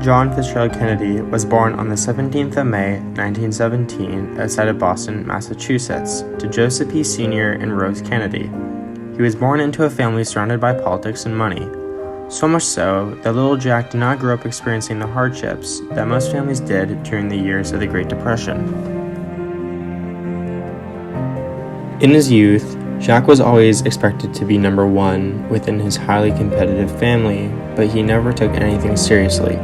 John Fitzgerald Kennedy was born on the 17th of May, 1917, outside of Boston, Massachusetts, to Joseph P. Sr. and Rose Kennedy. He was born into a family surrounded by politics and money. So much so that little Jack did not grow up experiencing the hardships that most families did during the years of the Great Depression. In his youth, Jack was always expected to be number one within his highly competitive family, but he never took anything seriously.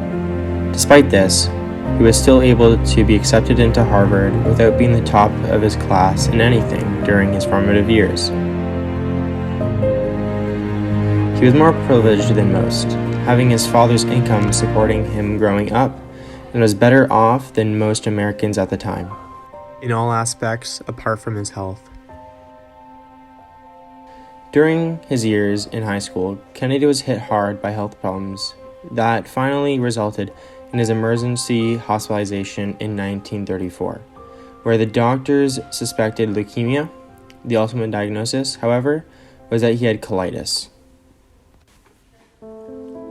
Despite this, he was still able to be accepted into Harvard without being the top of his class in anything during his formative years. He was more privileged than most, having his father's income supporting him growing up, and was better off than most Americans at the time, in all aspects apart from his health. During his years in high school, Kennedy was hit hard by health problems that finally resulted in his emergency hospitalization in 1934, where the doctors suspected leukemia. The ultimate diagnosis, however, was that he had colitis.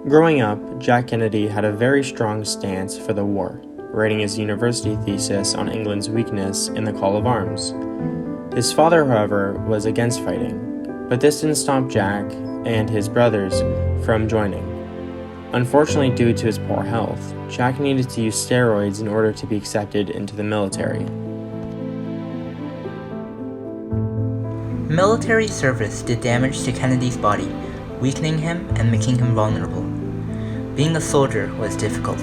Growing up, Jack Kennedy had a very strong stance for the war, writing his university thesis on England's weakness in the call of arms. His father, however, was against fighting, but this didn't stop Jack and his brothers from joining. Unfortunately, due to his poor health, Jack needed to use steroids in order to be accepted into the military. Military service did damage to Kennedy's body, weakening him and making him vulnerable. Being a soldier was difficult.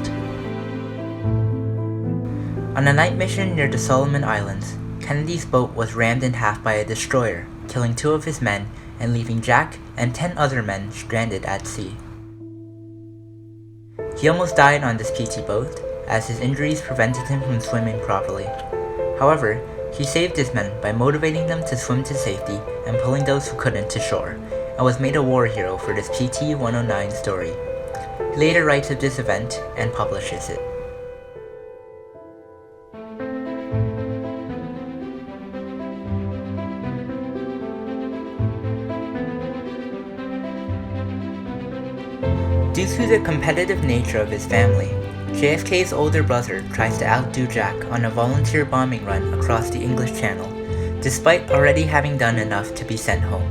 On a night mission near the Solomon Islands, Kennedy's boat was rammed in half by a destroyer, killing 2 of his men and leaving Jack and 10 other men stranded at sea. He almost died on this PT boat, as his injuries prevented him from swimming properly. However, he saved his men by motivating them to swim to safety and pulling those who couldn't to shore, and was made a war hero for this PT 109 story. He later writes of this event and publishes it. Due to the competitive nature of his family, JFK's older brother tries to outdo Jack on a volunteer bombing run across the English Channel, despite already having done enough to be sent home.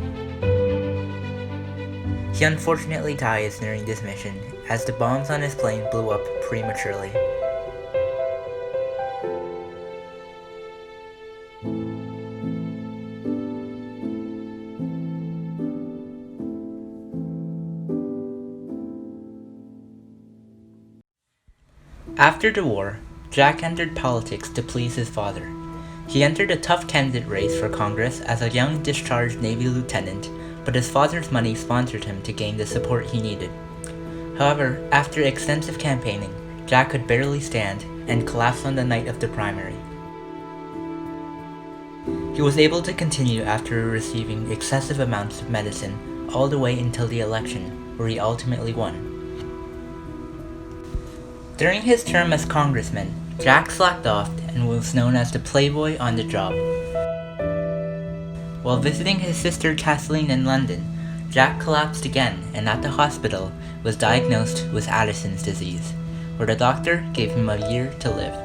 He unfortunately dies during this mission, as the bombs on his plane blew up prematurely. After the war, Jack entered politics to please his father. He entered a tough candidate race for Congress as a young discharged Navy lieutenant, but his father's money sponsored him to gain the support he needed. However, after extensive campaigning, Jack could barely stand and collapsed on the night of the primary. He was able to continue after receiving excessive amounts of medicine all the way until the election, where he ultimately won. During his term as congressman, Jack slacked off and was known as the playboy on the job. While visiting his sister Kathleen in London, Jack collapsed again and at the hospital was diagnosed with Addison's disease, where the doctor gave him a year to live.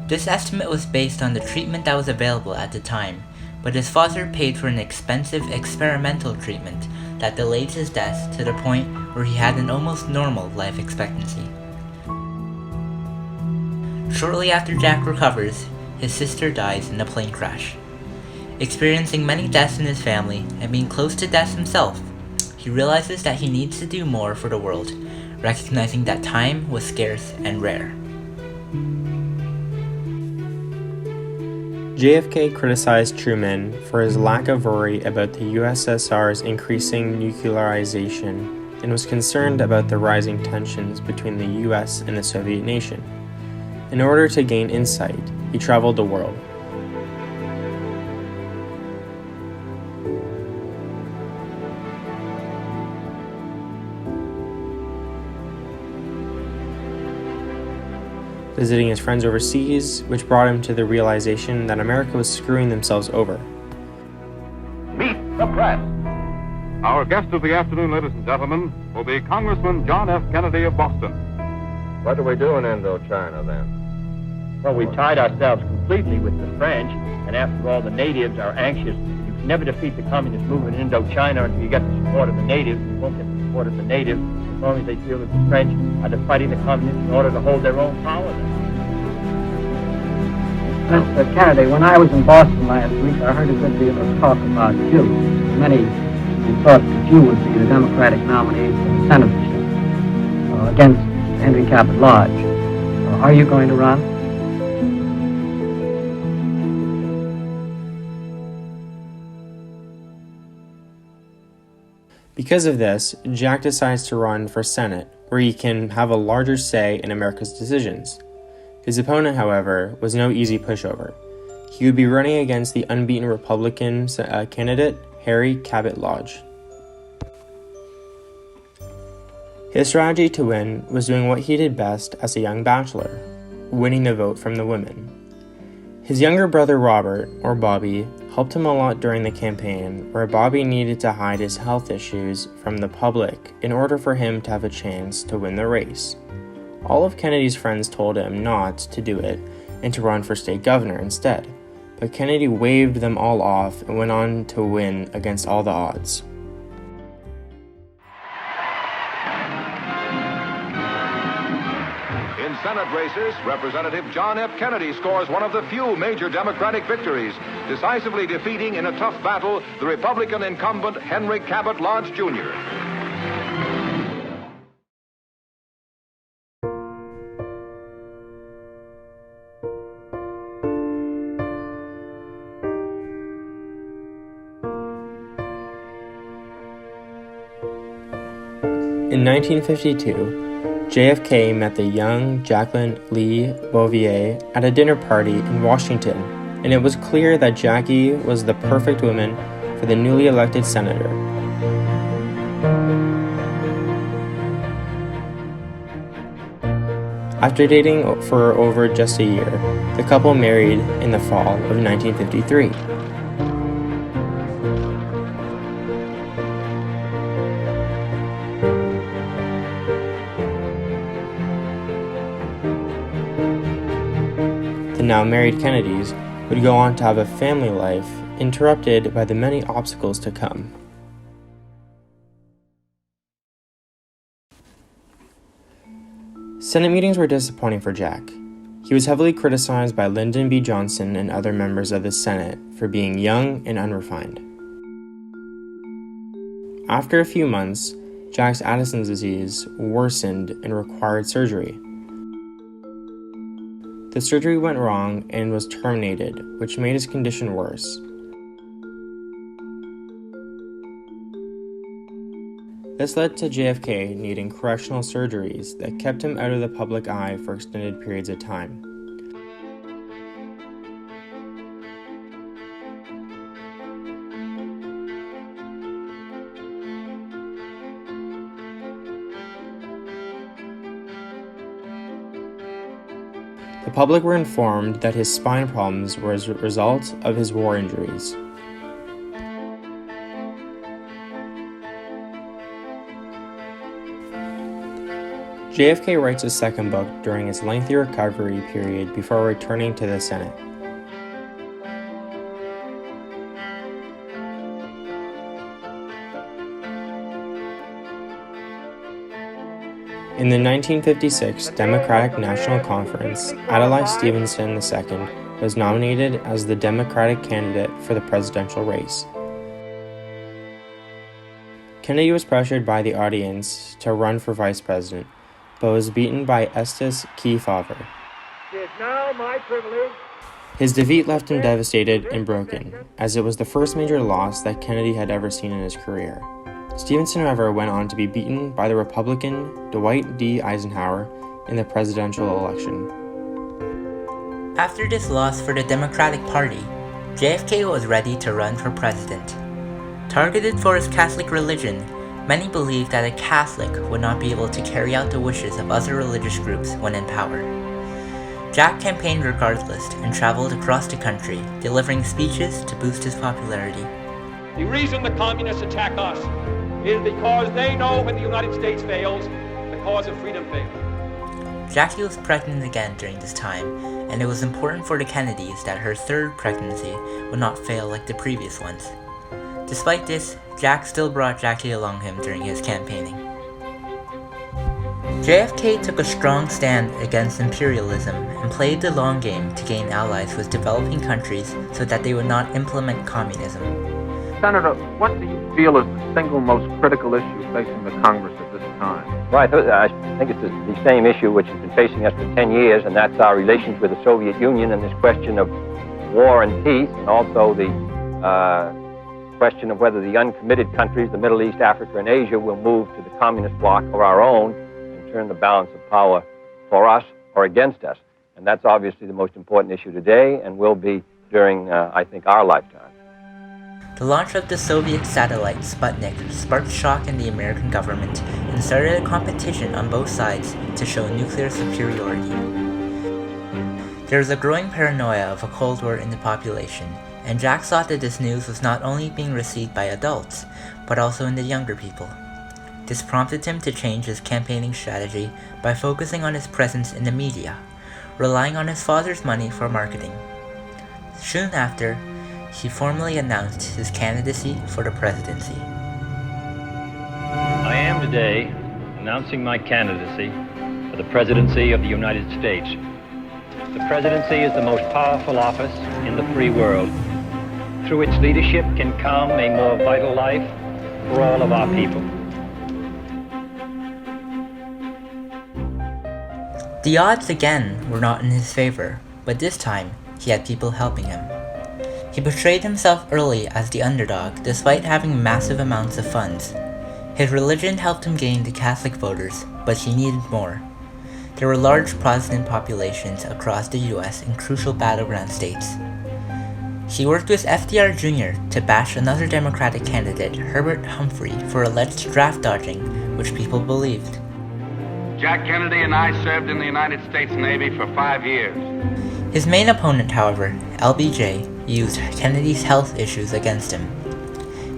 This estimate was based on the treatment that was available at the time, but his father paid for an expensive experimental treatment that delayed his death to the point where he had an almost normal life expectancy. Shortly after Jack recovers, his sister dies in a plane crash. Experiencing many deaths in his family and being close to death himself, he realizes that he needs to do more for the world, recognizing that time was scarce and rare. JFK criticized Truman for his lack of worry about the USSR's increasing nuclearization and was concerned about the rising tensions between the US and the Soviet nation. In order to gain insight, he traveled the world. Visiting his friends overseas, which brought him to the realization that America was screwing themselves over. Meet the press. Our guest of the afternoon, ladies and gentlemen, will be Congressman John F. Kennedy of Boston. What do we do in Indochina, then? Well, we've tied ourselves completely with the French, and after all, the natives are anxious. You can never defeat the communist movement in Indochina until you get the support of the natives. You won't get the support of the natives as long as they feel that the French are fighting the communists in order to hold their own power. Mr. Kennedy, when I was in Boston last week, I heard a good deal of talk about you. Many thought that you would be the Democratic nominee for the senatorship against Henry Cabot Lodge. Are you going to run? Because of this, Jack decides to run for Senate, where he can have a larger say in America's decisions. His opponent, however, was no easy pushover. He would be running against the unbeaten Republican candidate, Henry Cabot Lodge. His strategy to win was doing what he did best as a young bachelor, winning the vote from the women. His younger brother Robert, or Bobby, helped him a lot during the campaign, where Bobby needed to hide his health issues from the public in order for him to have a chance to win the race. All of Kennedy's friends told him not to do it and to run for state governor instead, but Kennedy waved them all off and went on to win against all the odds. In Senate races, Representative John F. Kennedy scores one of the few major Democratic victories, decisively defeating in a tough battle the Republican incumbent Henry Cabot Lodge, Jr. In 1952, JFK met the young Jacqueline Lee Bouvier at a dinner party in Washington, and it was clear that Jackie was the perfect woman for the newly elected senator. After dating for over just a year, the couple married in the fall of 1953. The now married Kennedys would go on to have a family life interrupted by the many obstacles to come. Senate meetings were disappointing for Jack. He was heavily criticized by Lyndon B. Johnson and other members of the Senate for being young and unrefined. After a few months, Jack's Addison's disease worsened and required surgery. The surgery went wrong and was terminated, which made his condition worse. This led to JFK needing correctional surgeries that kept him out of the public eye for extended periods of time. The public were informed that his spine problems were as a result of his war injuries. JFK writes his second book during his lengthy recovery period before returning to the Senate. In the 1956 Democratic National Conference, Adlai Stevenson II was nominated as the Democratic candidate for the presidential race. Kennedy was pressured by the audience to run for vice president, but was beaten by Estes Kefauver. It is now my privilege. His defeat left him devastated and broken, as it was the first major loss that Kennedy had ever seen in his career. Stevenson, however, went on to be beaten by the Republican Dwight D. Eisenhower in the presidential election. After this loss for the Democratic Party, JFK was ready to run for president. Targeted for his Catholic religion, many believed that a Catholic would not be able to carry out the wishes of other religious groups when in power. Jack campaigned regardless and traveled across the country, delivering speeches to boost his popularity. The reason the communists attack us is because they know when the United States fails, the cause of freedom fails. Jackie was pregnant again during this time, and it was important for the Kennedys that her third pregnancy would not fail like the previous ones. Despite this, Jack still brought Jackie along him during his campaigning. JFK took a strong stand against imperialism and played the long game to gain allies with developing countries so that they would not implement communism. Senator, what do you feel is the single most critical issue facing the Congress at this time? Well, I think it's the same issue which has been facing us for 10 years, and that's our relations with the Soviet Union and this question of war and peace, and also the question of whether the uncommitted countries, the Middle East, Africa, and Asia, will move to the communist bloc or our own and turn the balance of power for us or against us. And that's obviously the most important issue today and will be during, I think, our lifetime. The launch of the Soviet satellite Sputnik sparked shock in the American government and started a competition on both sides to show nuclear superiority. There was a growing paranoia of a Cold War in the population, and Jack thought that this news was not only being received by adults, but also in the younger people. This prompted him to change his campaigning strategy by focusing on his presence in the media, relying on his father's money for marketing. Soon after, he formally announced his candidacy for the presidency. I am today announcing my candidacy for the presidency of the United States. The presidency is the most powerful office in the free world. Through its leadership can come a more vital life for all of our people. The odds again were not in his favor, but this time he had people helping him. He portrayed himself early as the underdog despite having massive amounts of funds. His religion helped him gain the Catholic voters, but he needed more. There were large Protestant populations across the US in crucial battleground states. He worked with FDR Jr. to bash another Democratic candidate, Herbert Humphrey, for alleged draft dodging, which people believed. Jack Kennedy and I served in the United States Navy for 5 years. His main opponent, however, LBJ, used Kennedy's health issues against him.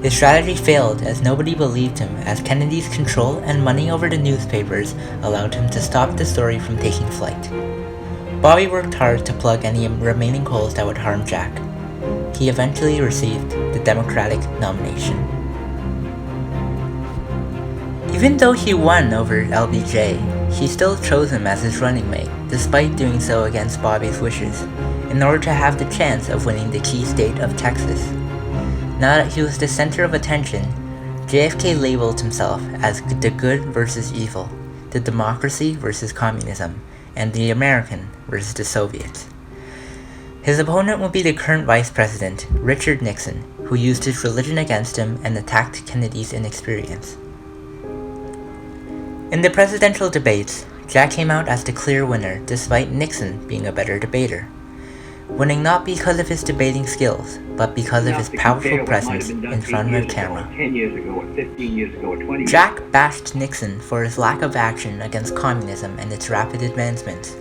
His strategy failed as nobody believed him, as Kennedy's control and money over the newspapers allowed him to stop the story from taking flight. Bobby worked hard to plug any remaining holes that would harm Jack. He eventually received the Democratic nomination. Even though he won over LBJ, he still chose him as his running mate, despite doing so against Bobby's wishes, in order to have the chance of winning the key state of Texas. Now that he was the center of attention, JFK labeled himself as the good versus evil, the democracy versus communism, and the American versus the Soviets. His opponent would be the current Vice President, Richard Nixon, who used his religion against him and attacked Kennedy's inexperience. In the presidential debates, Jack came out as the clear winner despite Nixon being a better debater, winning not because of his debating skills, but because of his powerful presence in front of a camera. Jack bashed Nixon for his lack of action against communism and its rapid advancements.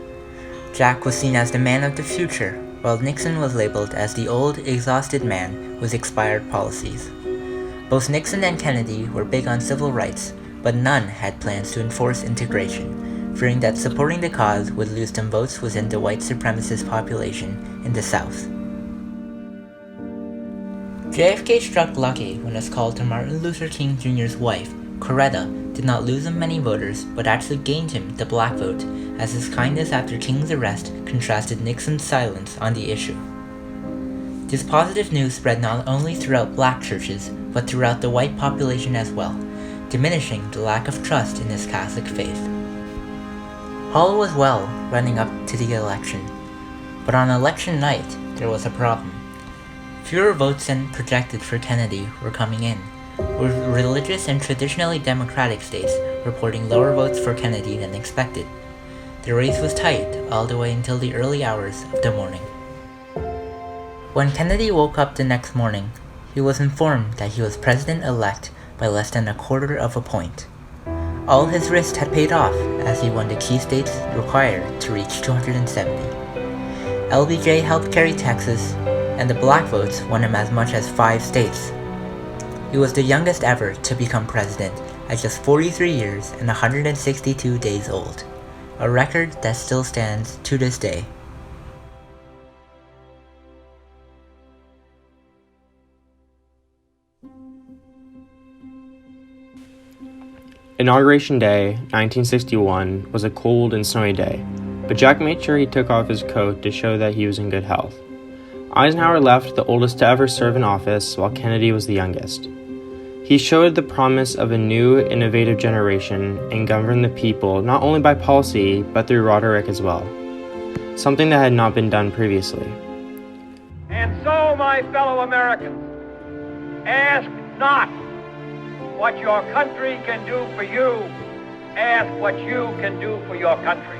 Jack was seen as the man of the future, while Nixon was labeled as the old, exhausted man with expired policies. Both Nixon and Kennedy were big on civil rights, but none had plans to enforce integration, fearing that supporting the cause would lose them votes within the white supremacist population in the South. JFK struck lucky when his call to Martin Luther King Jr.'s wife, Coretta, did not lose him many voters, but actually gained him the black vote, as his kindness after King's arrest contrasted Nixon's silence on the issue. This positive news spread not only throughout black churches, but throughout the white population as well, diminishing the lack of trust in his Catholic faith. All was well running up to the election, but on election night there was a problem. Fewer votes than projected for Kennedy were coming in, with religious and traditionally democratic states reporting lower votes for Kennedy than expected. The race was tight all the way until the early hours of the morning. When Kennedy woke up the next morning, he was informed that he was president-elect by less than a quarter of a point. All his risk had paid off as he won the key states required to reach 270. LBJ helped carry Texas, and the black votes won him as much as 5 states. He was the youngest ever to become president at just 43 years and 162 days old, a record that still stands to this day. Inauguration Day, 1961, was a cold and snowy day, but Jack made sure he took off his coat to show that he was in good health. Eisenhower left the oldest to ever serve in office, while Kennedy was the youngest. He showed the promise of a new, innovative generation and governed the people not only by policy, but through rhetoric as well, something that had not been done previously. And so, my fellow Americans, ask not what your country can do for you, ask what you can do for your country.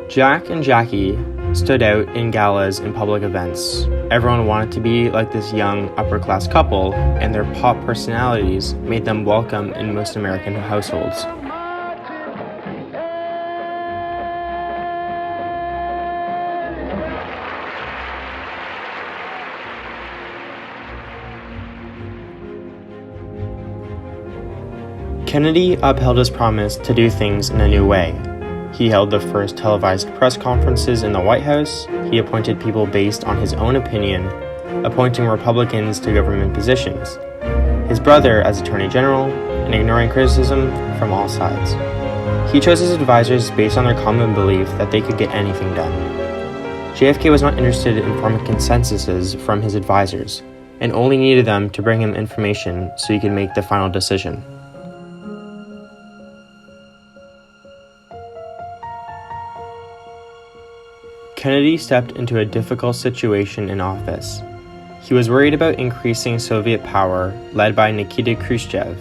Jack and Jackie stood out in galas and public events. Everyone wanted to be like this young, upper-class couple, and their pop personalities made them welcome in most American households. Kennedy upheld his promise to do things in a new way. He held the first televised press conferences in the White House. He appointed people based on his own opinion, appointing Republicans to government positions, his brother as Attorney General, and ignoring criticism from all sides. He chose his advisors based on their common belief that they could get anything done. JFK was not interested in forming consensuses from his advisors, and only needed them to bring him information so he could make the final decision. Kennedy stepped into a difficult situation in office. He was worried about increasing Soviet power, led by Nikita Khrushchev.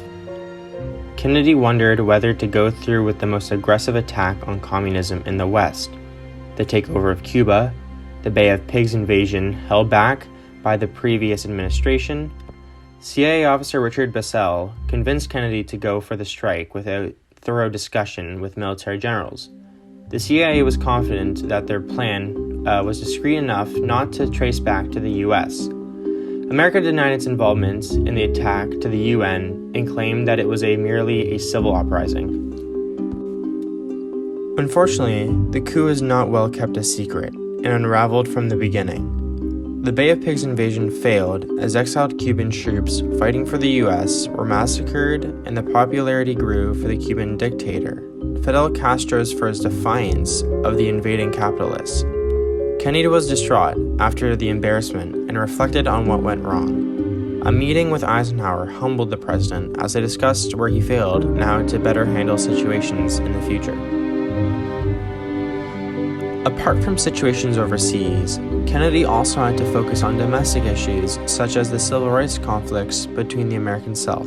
Kennedy wondered whether to go through with the most aggressive attack on communism in the West, the takeover of Cuba, the Bay of Pigs invasion held back by the previous administration. CIA officer Richard Bassell convinced Kennedy to go for the strike without thorough discussion with military generals. The CIA was confident that their plan was discreet enough not to trace back to the US. America denied its involvement in the attack to the UN and claimed that it was merely a civil uprising. Unfortunately, the coup was not well kept a secret and unraveled from the beginning. The Bay of Pigs invasion failed as exiled Cuban troops fighting for the US were massacred, and the popularity grew for the Cuban dictator, Fidel Castro's first defiance of the invading capitalists. Kennedy was distraught after the embarrassment and reflected on what went wrong. A meeting with Eisenhower humbled the president as they discussed where he failed now to better handle situations in the future. Apart from situations overseas, Kennedy also had to focus on domestic issues such as the civil rights conflicts between the American South.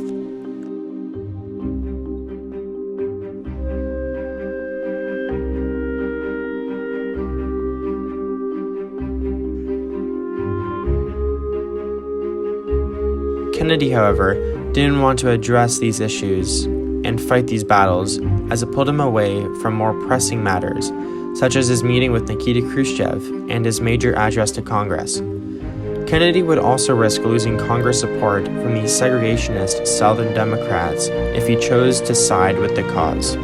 Kennedy, however, didn't want to address these issues and fight these battles, as it pulled him away from more pressing matters, such as his meeting with Nikita Khrushchev and his major address to Congress. Kennedy would also risk losing Congress support from these segregationist Southern Democrats if he chose to side with the cause.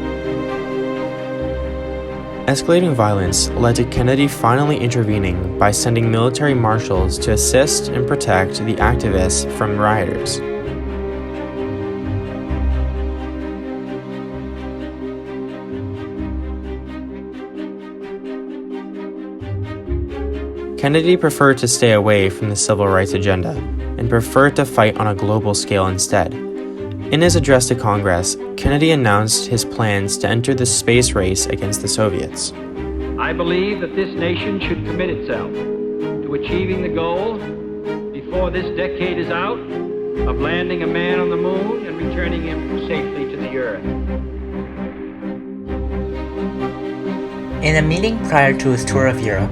Escalating violence led to Kennedy finally intervening by sending military marshals to assist and protect the activists from rioters. Kennedy preferred to stay away from the civil rights agenda and preferred to fight on a global scale instead. In his address to Congress, Kennedy announced his plans to enter the space race against the Soviets. I believe that this nation should commit itself to achieving the goal, before this decade is out, of landing a man on the moon and returning him safely to the Earth. In a meeting prior to his tour of Europe,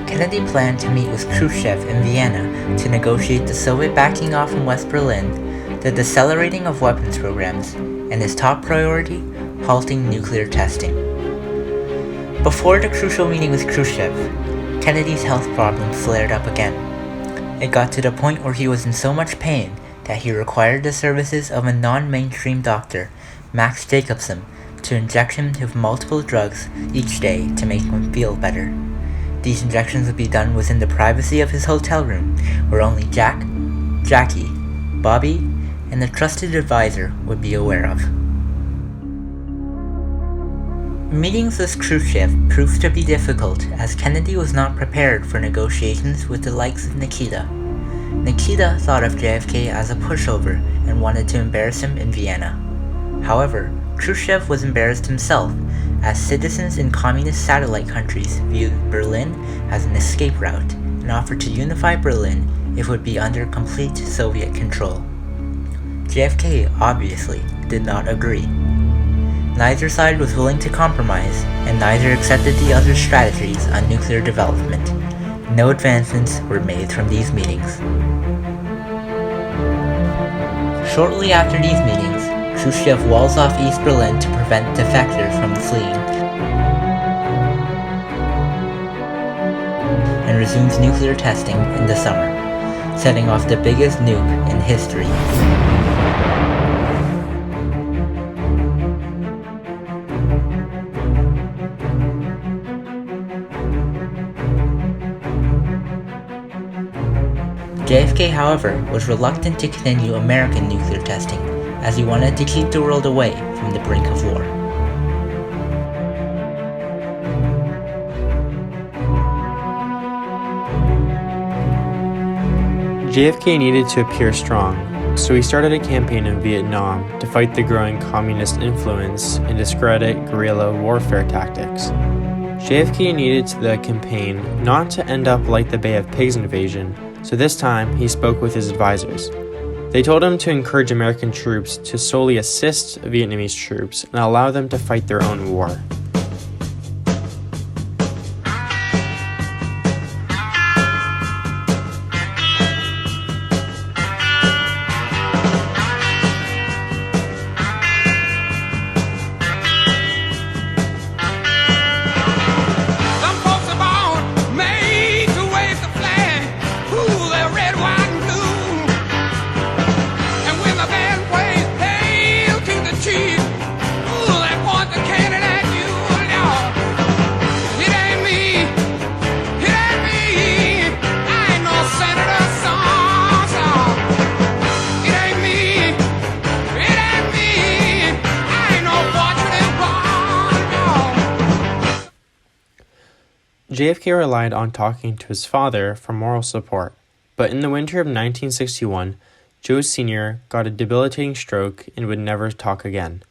Kennedy planned to meet with Khrushchev in Vienna to negotiate the Soviet backing off from West Berlin, the decelerating of weapons programs, and his top priority halting nuclear testing. Before the crucial meeting with Khrushchev, Kennedy's health problems flared up again. It got to the point where he was in so much pain that he required the services of a non-mainstream doctor, Max Jacobson, to inject him with multiple drugs each day to make him feel better. These injections would be done within the privacy of his hotel room, where only Jack, Jackie, Bobby, and the trusted advisor would be aware of. Meetings with Khrushchev proved to be difficult as Kennedy was not prepared for negotiations with the likes of Nikita. Nikita thought of JFK as a pushover and wanted to embarrass him in Vienna. However, Khrushchev was embarrassed himself, as citizens in communist satellite countries viewed Berlin as an escape route and offered to unify Berlin if it would be under complete Soviet control. JFK obviously did not agree. Neither side was willing to compromise, and neither accepted the other's strategies on nuclear development. No advancements were made from these meetings. Shortly after these meetings, Khrushchev walls off East Berlin to prevent defectors from fleeing, and resumes nuclear testing in the summer, setting off the biggest nuke in history. JFK, however, was reluctant to continue American nuclear testing, as he wanted to keep the world away from the brink of war. JFK needed to appear strong, so he started a campaign in Vietnam to fight the growing communist influence and discredit guerrilla warfare tactics. JFK needed the campaign not to end up like the Bay of Pigs invasion, so this time he spoke with his advisors. They told him to encourage American troops to solely assist Vietnamese troops and allow them to fight their own war. JFK relied on talking to his father for moral support, but in the winter of 1961, Joe Sr. got a debilitating stroke and would never talk again.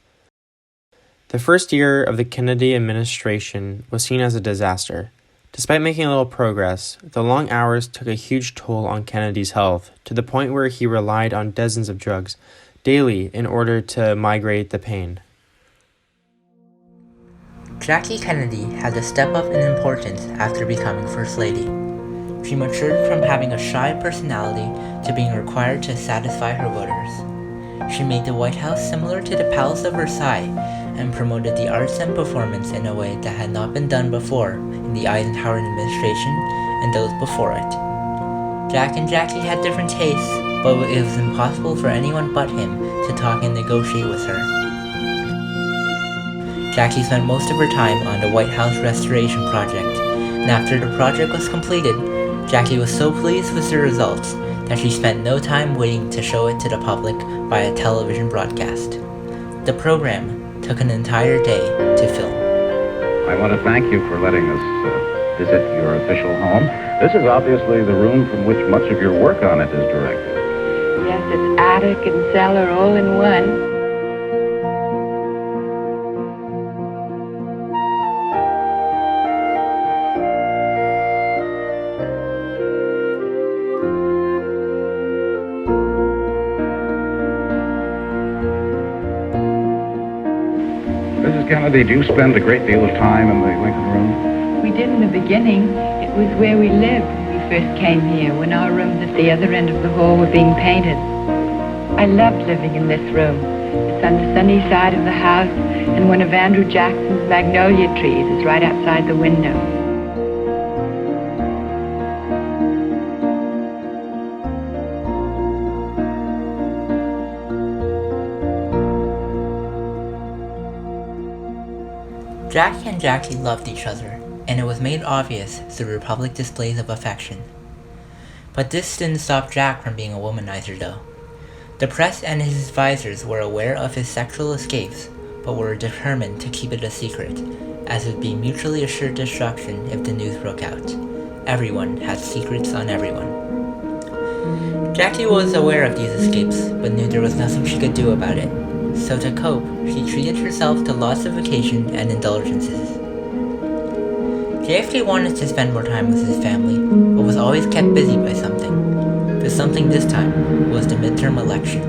The first year of the Kennedy administration was seen as a disaster. Despite making little progress, the long hours took a huge toll on Kennedy's health, to the point where he relied on dozens of drugs daily in order to mitigate the pain. Jackie Kennedy had to step up in importance after becoming First Lady. She matured from having a shy personality to being required to satisfy her voters. She made the White House similar to the Palace of Versailles and promoted the arts and performance in a way that had not been done before in the Eisenhower administration and those before it. Jack and Jackie had different tastes, but it was impossible for anyone but him to talk and negotiate with her. Jackie spent most of her time on the White House restoration project, and after the project was completed, Jackie was so pleased with the results that she spent no time waiting to show it to the public by a television broadcast. The program took an entire day to film. I want to thank you for letting us visit your official home. This is obviously the room from which much of your work on it is directed. Yes, it's attic and cellar all in one. Mrs. Kennedy, do you spend a great deal of time in the Lincoln Room? We did in the beginning. It was where we lived when we first came here, when our rooms at the other end of the hall were being painted. I loved living in this room. It's on the sunny side of the house, and one of Andrew Jackson's magnolia trees is right outside the window. Jack and Jackie loved each other, and it was made obvious through public displays of affection. But this didn't stop Jack from being a womanizer, though. The press and his advisors were aware of his sexual escapes, but were determined to keep it a secret, as it would be mutually assured destruction if the news broke out. Everyone had secrets on everyone. Jackie was aware of these escapes, but knew there was nothing she could do about it. So to cope, she treated herself to lots of vacation and indulgences. JFK wanted to spend more time with his family, but was always kept busy by something. The something this time was the midterm election.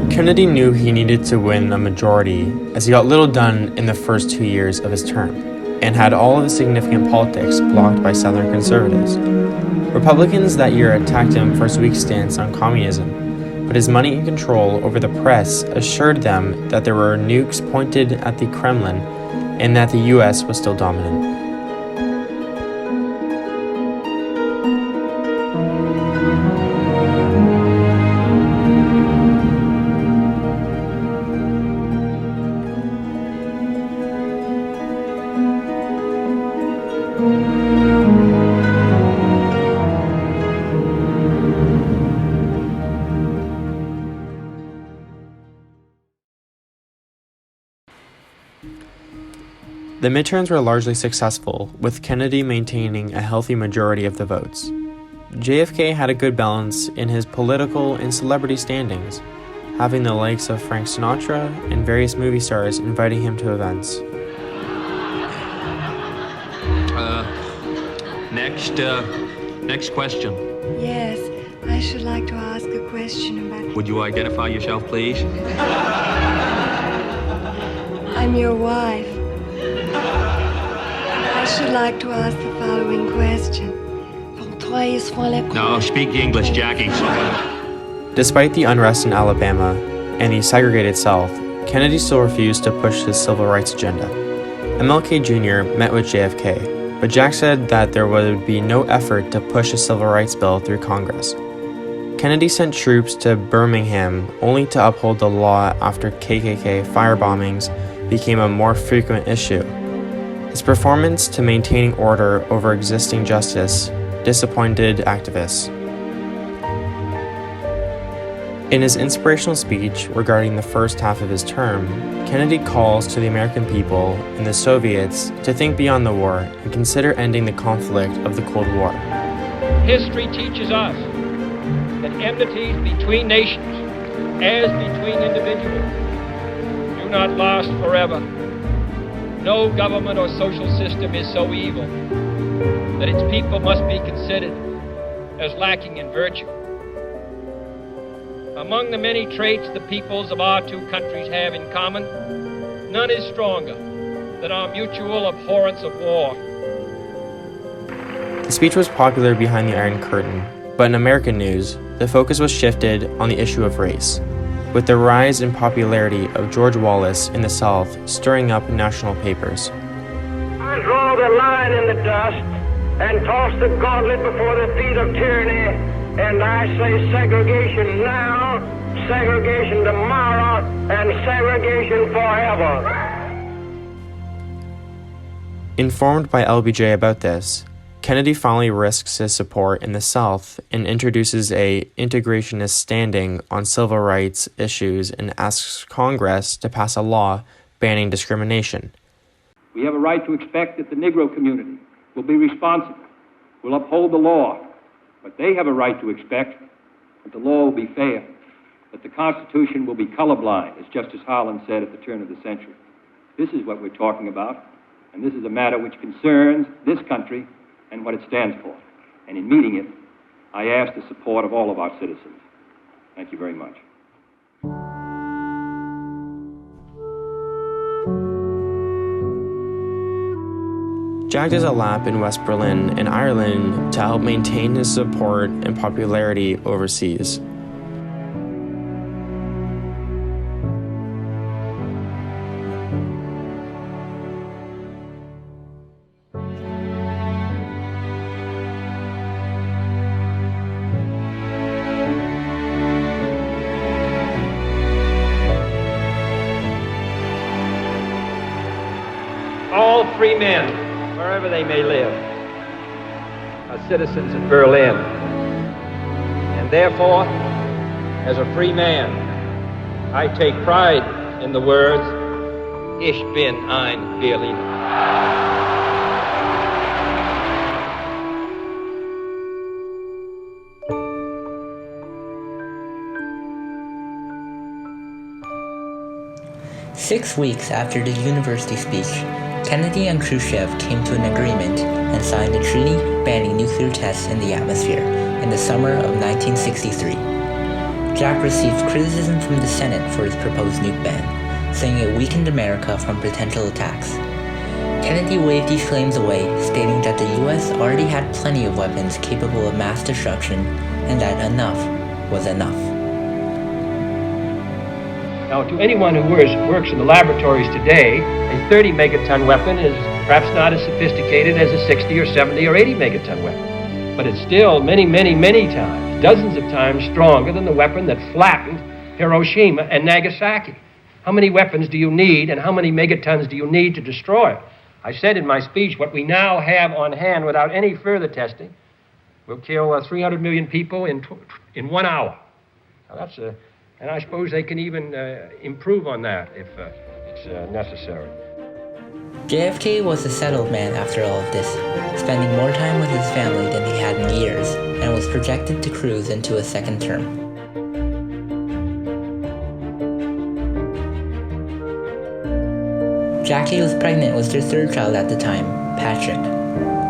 Kennedy knew he needed to win a majority, as he got little done in the first 2 years of his term, and had all of his significant politics blocked by Southern conservatives. Republicans that year attacked him for his weak stance on communism, but his money and control over the press assured them that there were nukes pointed at the Kremlin and that the US was still dominant. The midterms were largely successful, with Kennedy maintaining a healthy majority of the votes. JFK had a good balance in his political and celebrity standings, having the likes of Frank Sinatra and various movie stars inviting him to events. Next question. Yes, I should like to ask a question about... Would you identify yourself, please? I'm your wife. I should like to ask the following question. No, speak English, Jackie. Despite the unrest in Alabama and the segregated South, Kennedy still refused to push his civil rights agenda. MLK Jr. met with JFK, but Jack said that there would be no effort to push a civil rights bill through Congress. Kennedy sent troops to Birmingham only to uphold the law after KKK firebombings became a more frequent issue. His performance to maintaining order over existing justice disappointed activists. In his inspirational speech regarding the first half of his term, Kennedy calls to the American people and the Soviets to think beyond the war and consider ending the conflict of the Cold War. History teaches us that enmities between nations, as between individuals, do not last forever. No government or social system is so evil that its people must be considered as lacking in virtue. Among the many traits the peoples of our two countries have in common, none is stronger than our mutual abhorrence of war. The speech was popular behind the Iron Curtain, but in American news, the focus was shifted on the issue of race, with the rise in popularity of George Wallace in the South stirring up national papers. I draw the line in the dust and toss the gauntlet before the feet of tyranny, and I say segregation now, segregation tomorrow, and segregation forever. Informed by LBJ about this, Kennedy finally risks his support in the South and introduces a integrationist standing on civil rights issues and asks Congress to pass a law banning discrimination. We have a right to expect that the Negro community will be responsible, will uphold the law, but they have a right to expect that the law will be fair, that the Constitution will be colorblind, as Justice Harlan said at the turn of the century. This is what we're talking about, and this is a matter which concerns this country and what it stands for. And in meeting it, I ask the support of all of our citizens. Thank you very much. Jack does a lap in West Berlin and Ireland to help maintain his support and popularity overseas. All free men, wherever they may live, are citizens of Berlin. And therefore, as a free man, I take pride in the words, Ich bin ein Berliner. Six weeks after the university speech, Kennedy and Khrushchev came to an agreement and signed a treaty banning nuclear tests in the atmosphere in the summer of 1963. Jack received criticism from the Senate for his proposed nuke ban, saying it weakened America from potential attacks. Kennedy waved these claims away, stating that the US already had plenty of weapons capable of mass destruction and that enough was enough. Now, to anyone who works in the laboratories today, a 30 megaton weapon is perhaps not as sophisticated as a 60 or 70 or 80 megaton weapon. But it's still many, many, many times, dozens of times stronger than the weapon that flattened Hiroshima and Nagasaki. How many weapons do you need and how many megatons do you need to destroy it? I said in my speech, what we now have on hand without any further testing will kill 300 million people in 1 hour. Now that's and I suppose they can even improve on that if it's necessary. JFK was a settled man after all of this, spending more time with his family than he had in years, and was projected to cruise into a second term. Jackie was pregnant with their third child at the time, Patrick.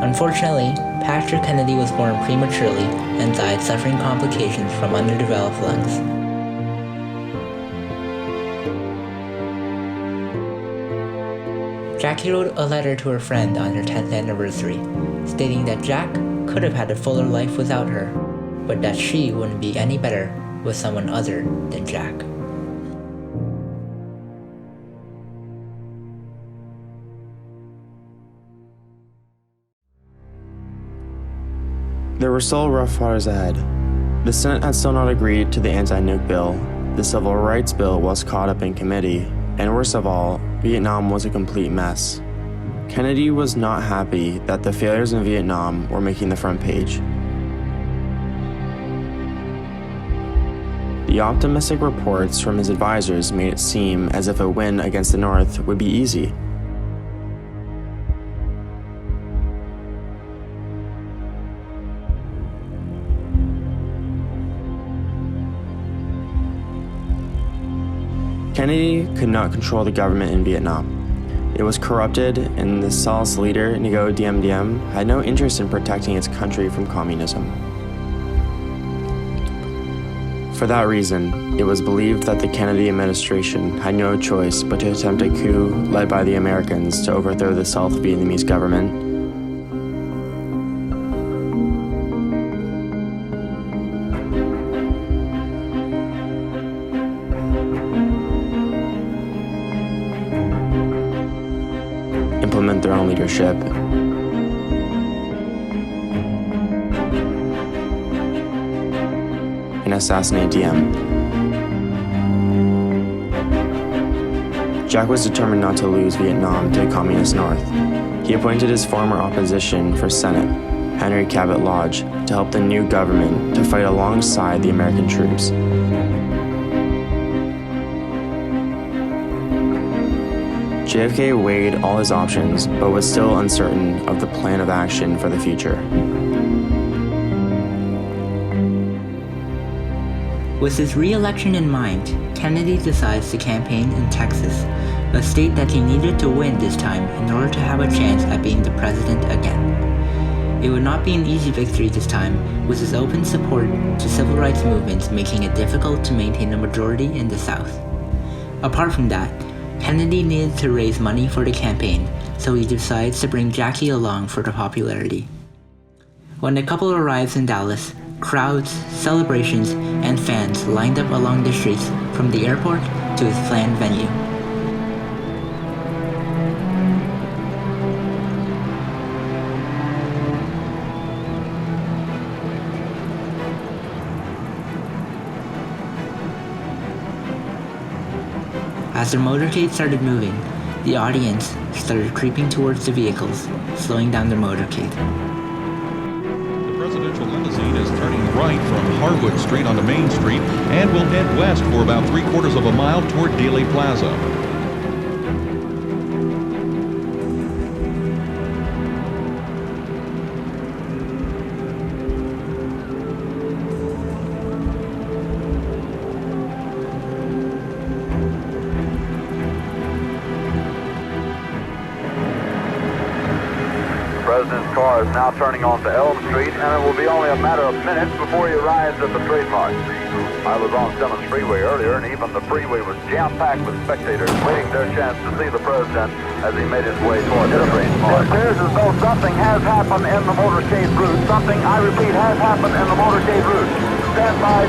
Unfortunately, Patrick Kennedy was born prematurely and died suffering complications from underdeveloped lungs. Jackie wrote a letter to her friend on her 10th anniversary, stating that Jack could have had a fuller life without her, but that she wouldn't be any better with someone other than Jack. There were still rough waters ahead. The Senate had still not agreed to the anti-nuke bill, the Civil Rights Bill was caught up in committee, and worst of all, Vietnam was a complete mess. Kennedy was not happy that the failures in Vietnam were making the front page. The optimistic reports from his advisors made it seem as if a win against the North would be easy. Kennedy could not control the government in Vietnam. It was corrupted, and the Socialist leader, Ngo Diem Diem, had no interest in protecting its country from communism. For that reason, it was believed that the Kennedy administration had no choice but to attempt a coup led by the Americans to overthrow the South Vietnamese government. Implement their own leadership, and assassinate Diem. Jack was determined not to lose Vietnam to the Communist North. He appointed his former opposition for Senate, Henry Cabot Lodge, to help the new government to fight alongside the American troops. JFK weighed all his options, but was still uncertain of the plan of action for the future. With his re-election in mind, Kennedy decides to campaign in Texas, a state that he needed to win this time in order to have a chance at being the president again. It would not be an easy victory this time, with his open support to civil rights movements making it difficult to maintain a majority in the South. Apart from that, Kennedy needed to raise money for the campaign, so he decides to bring Jackie along for the popularity. When the couple arrives in Dallas, crowds, celebrations, and fans lined up along the streets from the airport to his planned venue. As the motorcade started moving, the audience started creeping towards the vehicles, slowing down their motorcade. The presidential limousine is turning right from Harwood Street onto Main Street and will head west for about 3/4 of a mile toward Dealey Plaza. The president's car is now turning onto Elm Street, and it will be only a matter of minutes before he arrives at the trademark. I was on Simmons Freeway earlier, and even the freeway was jam-packed with spectators waiting their chance to see the president as he made his way toward the trademark. It appears as though something has happened in the motorcade route. Something, I repeat, has happened in the motorcade route. Stand by.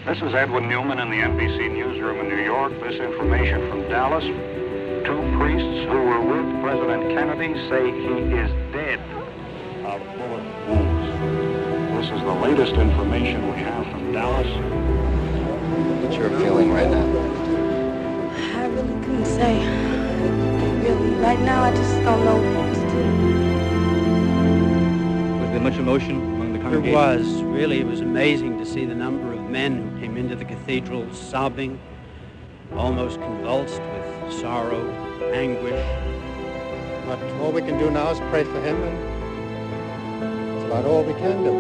This is Edwin Newman in the NBC newsroom in New York. This information from Dallas. 2 priests who were with President Kennedy say he is dead of bullet wounds. This is the latest information we have from Dallas. What's your feeling right now? I really couldn't say. Really, right now I just don't know what to do. Was there much emotion among the congregation? There was. Really, it was amazing to see the number of men who came into the cathedral sobbing, almost convulsed with sorrow, anguish. But all we can do now is pray for him, and that's about all we can do.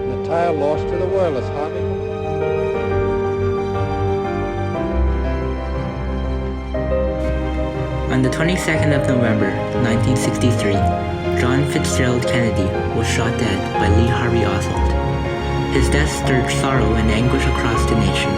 An entire loss to the world is hardly. On the 22nd of November, 1963, John Fitzgerald Kennedy was shot dead by Lee Harvey Oswald. His death stirred sorrow and anguish across the nation.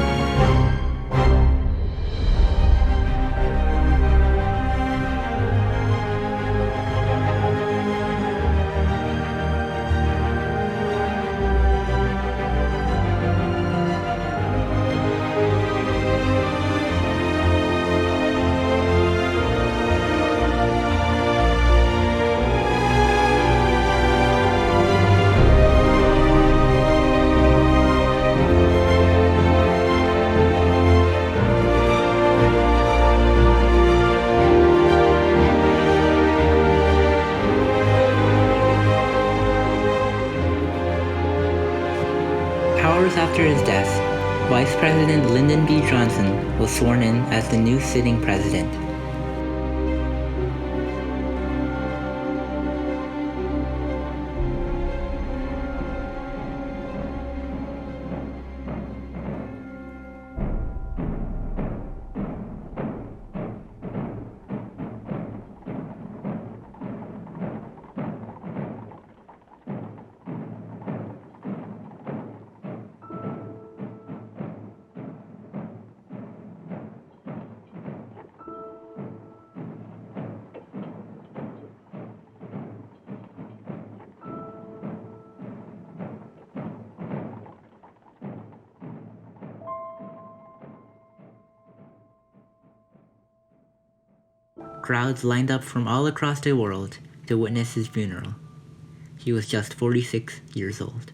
Hours after his death, Vice President Lyndon B. Johnson was sworn in as the new sitting president. Crowds lined up from all across the world to witness his funeral. He was just 46 years old.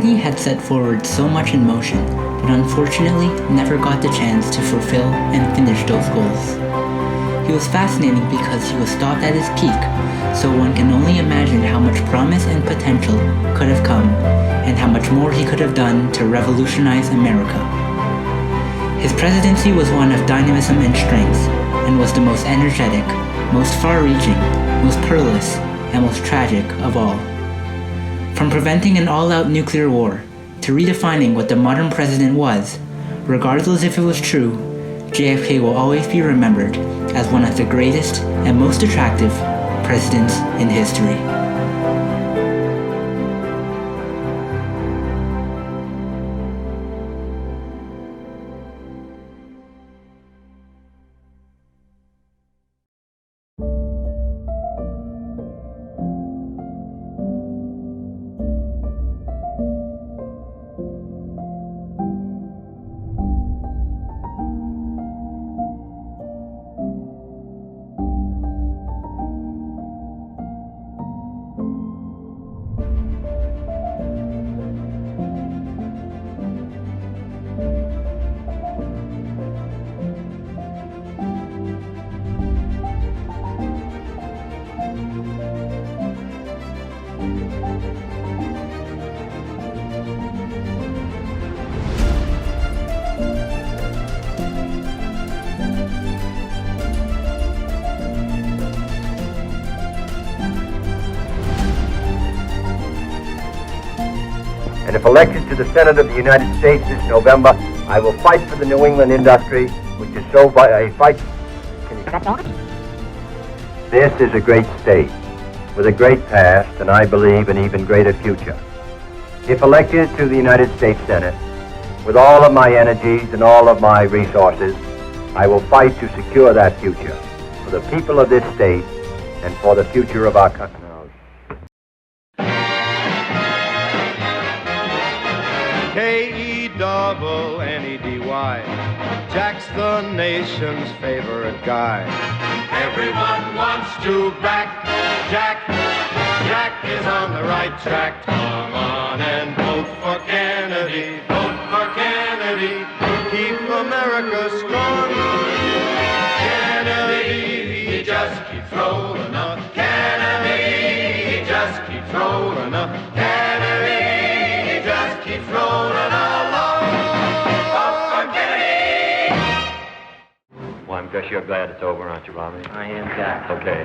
Kennedy had set forward so much in motion, but unfortunately never got the chance to fulfill and finish those goals. He was fascinating because he was stopped at his peak, so one can only imagine how much promise and potential could have come, and how much more he could have done to revolutionize America. His presidency was one of dynamism and strength, and was the most energetic, most far-reaching, most perilous, and most tragic of all. From preventing an all-out nuclear war, to redefining what the modern president was, regardless if it was true, JFK will always be remembered as one of the greatest and most attractive presidents in history. And if elected to the Senate of the United States this November, I will fight for the New England industry, which is so fight. This is a great state with a great past, and I believe an even greater future. If elected to the United States Senate, with all of my energies and all of my resources, I will fight to secure that future for the people of this state and for the future of our country. K-E-double-N-E-D-Y. Jack's the nation's favorite guy. Everyone wants to back Jack. Jack is on the right track. Come on and vote for Kennedy. Vote for Kennedy. Keep America strong. Kennedy, he just keeps rolling up. Kennedy, he just keeps rolling up. Kennedy, he just keeps rolling along. Vote for Kennedy. Well, I guess you're glad it's over, aren't you, Bobby? I am, Jack. Okay.